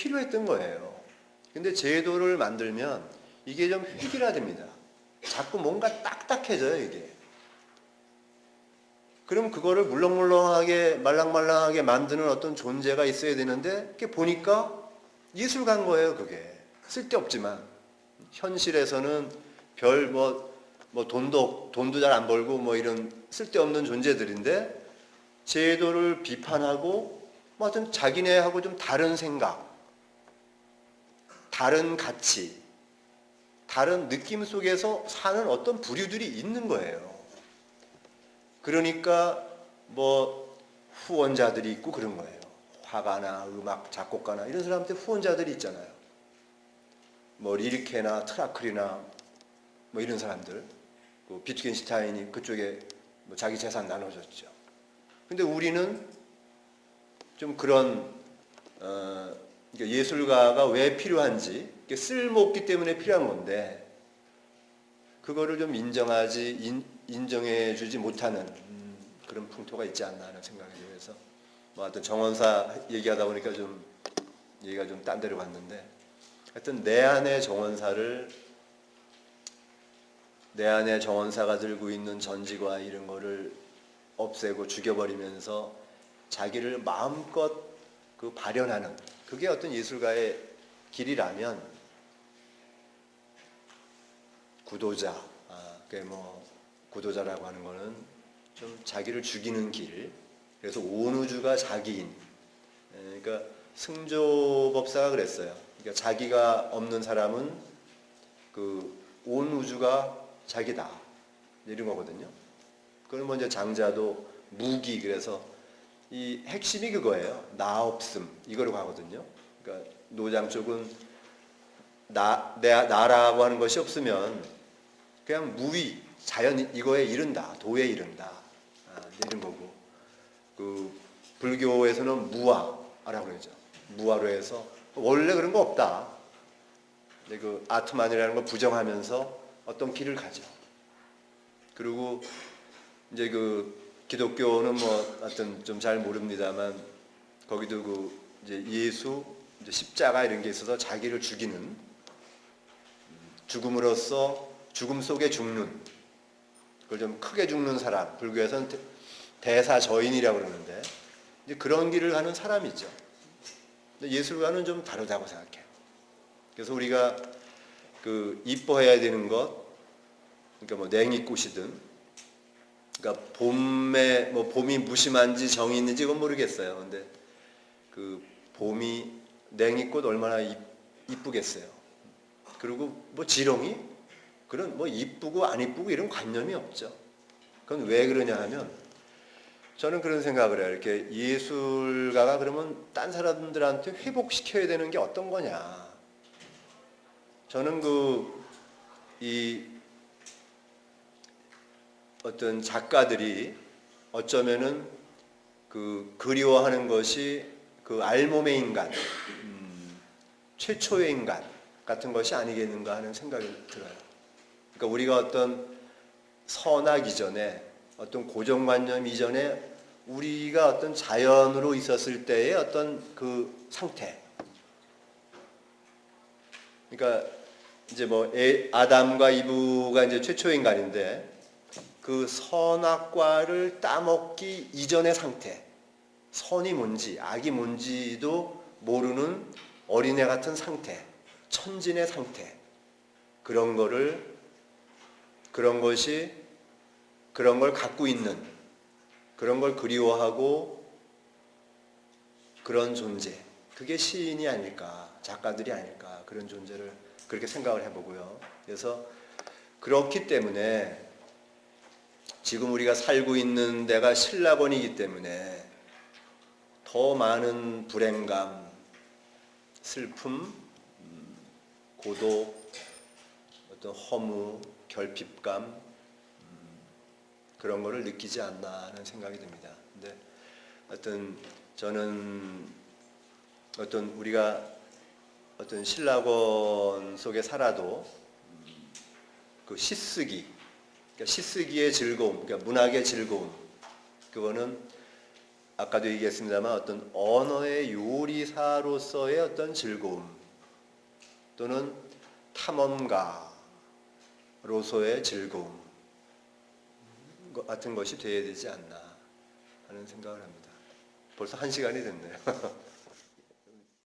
필요했던 거예요. 근데 제도를 만들면 이게 좀 획일화됩니다. 자꾸 뭔가 딱딱해져요, 이게. 그럼 그거를 물렁물렁하게 말랑말랑하게 만드는 어떤 존재가 있어야 되는데 그게 보니까 예술가인 거예요, 그게. 쓸데없지만 현실에서는 별 돈도 잘 안 벌고 뭐 이런 쓸데없는 존재들인데 제도를 비판하고 뭐 하여튼 자기네하고 좀 다른 생각, 다른 가치, 다른 느낌 속에서 사는 어떤 부류들이 있는 거예요. 그러니까 뭐 후원자들이 있고 그런 거예요. 화가나 음악 작곡가나 이런 사람한테 후원자들이 있잖아요. 뭐 릴케나 트라클이나 뭐 이런 사람들, 그 비트겐슈타인이 그쪽에 뭐 자기 재산 나눠줬죠. 근데 우리는 좀 그런 예술가가 왜 필요한지, 쓸모없기 때문에 필요한 건데 그거를 좀 인정해주지 못하는 그런 풍토가 있지 않나 하는 생각이 들어서 뭐 하여튼 정원사 얘기하다 보니까 좀 얘기가 좀 딴 데로 갔는데 하여튼 내 안의 정원사가 들고 있는 전지과 이런 거를 없애고 죽여버리면서 자기를 마음껏 그 발현하는 그게 어떤 예술가의 길이라면 구도자라고 하는 거는 좀 자기를 죽이는 길. 그래서 온 우주가 자기인. 그러니까 승조법사가 그랬어요. 그러니까 자기가 없는 사람은 그 온 우주가 자기다. 이런 거거든요. 그건 먼저 장자도 무기 그래서 이 핵심이 그거예요. 나 없음 이거로 가거든요. 그러니까 노장 쪽은 나라고 하는 것이 없으면 그냥 무위 자연 이거에 이른다. 도에 이른다. 이런 거고 그 불교에서는 무아라고 그러죠. 무아로 해서 원래 그런 거 없다. 근데 그 아트만이라는 거 부정하면서 어떤 길을 가죠. 그리고 이제 그 기독교는 뭐 하여튼 좀 잘 모릅니다만 거기도 그 이제 예수 이제 십자가 이런 게 있어서 자기를 죽이는 죽음으로써 죽음 속에 죽는 그걸 좀 크게 죽는 사람 불교에서는 대사저인이라고 그러는데 이제 그런 길을 가는 사람이죠. 근데 예술가는 좀 다르다고 생각해요. 그래서 우리가 그 이뻐해야 되는 것 그러니까 뭐 냉이꽃이든 그러니까 봄이 무심한지 정이 있는지 그건 모르겠어요. 근데 그 봄이 냉이꽃 얼마나 이쁘겠어요. 그리고 뭐 지렁이 그런 뭐 이쁘고 안 이쁘고 이런 관념이 없죠. 그건 왜 그러냐 하면 저는 그런 생각을 해요. 이렇게 예술가가 그러면 딴 사람들한테 회복시켜야 되는 게 어떤 거냐. 저는 이 어떤 작가들이 어쩌면은 그 그리워하는 것이 그 알몸의 인간, 최초의 인간 같은 것이 아니겠는가 하는 생각이 들어요. 그러니까 우리가 어떤 선악 이전에 어떤 고정관념 이전에 우리가 어떤 자연으로 있었을 때의 어떤 그 상태. 그러니까 이제 뭐 아담과 이브가 이제 최초의 인간인데 그 선악과를 따먹기 이전의 상태. 선이 뭔지 악이 뭔지도 모르는 어린애 같은 상태. 천진의 상태. 그런 걸 갖고 있는 그런 걸 그리워하고 그런 존재 그게 시인이 아닐까 작가들이 아닐까 그런 존재를 그렇게 생각을 해보고요. 그래서 그렇기 때문에 지금 우리가 살고 있는 데가 신라권이기 때문에 더 많은 불행감, 슬픔, 고독, 어떤 허무, 결핍감 그런 거를 느끼지 않나 하는 생각이 듭니다. 근데 어떤 저는 우리가 어떤 신라권 속에 살아도 그 시쓰기, 그러니까 시쓰기의 즐거움, 그러니까 문학의 즐거움, 그거는 아까도 얘기했습니다만 어떤 언어의 요리사로서의 어떤 즐거움 또는 탐험가로서의 즐거움 같은 것이 되어야 되지 않나 하는 생각을 합니다. 벌써 1시간이 됐네요.